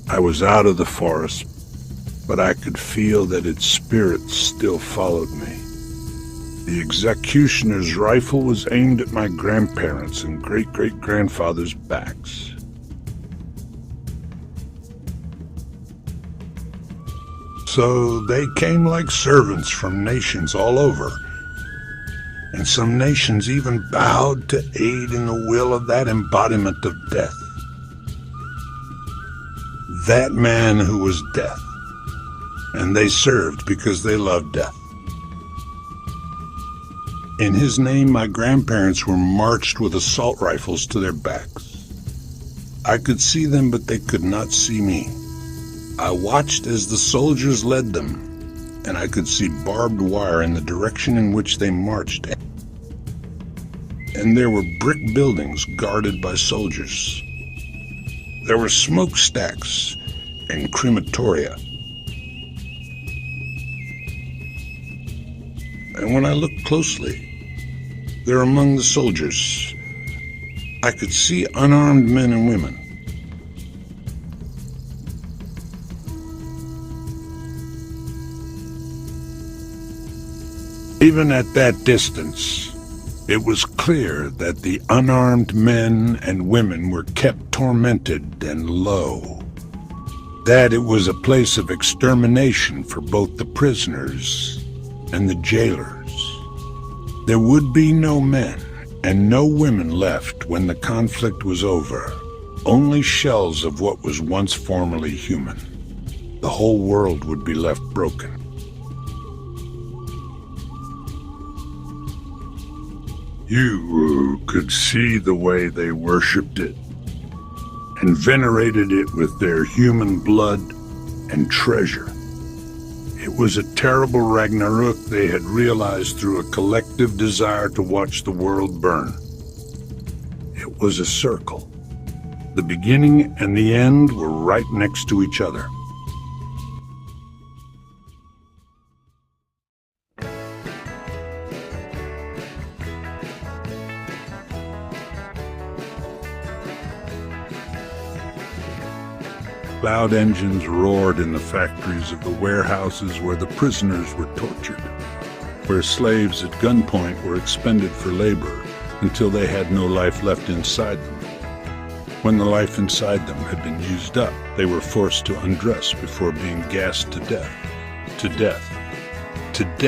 I was out of the forest, but I could feel that its spirit still followed me. The executioner's rifle was aimed at my grandparents' and great-great-grandfather's backs. So they came like servants from nations all over, and some nations even bowed to aid in the will of that embodiment of death. That man who was death, and they served because they loved death. In his name, my grandparents were marched with assault rifles to their backs. I could see them, but they could not see me. I watched as the soldiers led them, and I could see barbed wire in the direction in which they marched. And there were brick buildings guarded by soldiers. There were smokestacks and crematoria. And when I looked closely, there among the soldiers, I could see unarmed men and women. Even at that distance, it was clear that the unarmed men and women were kept tormented and low, that it was a place of extermination for both the prisoners and the jailers. There would be no men and no women left when the conflict was over, only shells of what was once formerly human. The whole world would be left broken. You could see the way they worshipped it and venerated it with their human blood and treasure. It was a terrible Ragnarok they had realized through a collective desire to watch the world burn. It was a circle. The beginning and the end were right next to each other. Loud engines roared in the factories of the warehouses where the prisoners were tortured, where slaves at gunpoint were expended for labor until they had no life left inside them. When the life inside them had been used up, they were forced to undress before being gassed to death, to death, to death.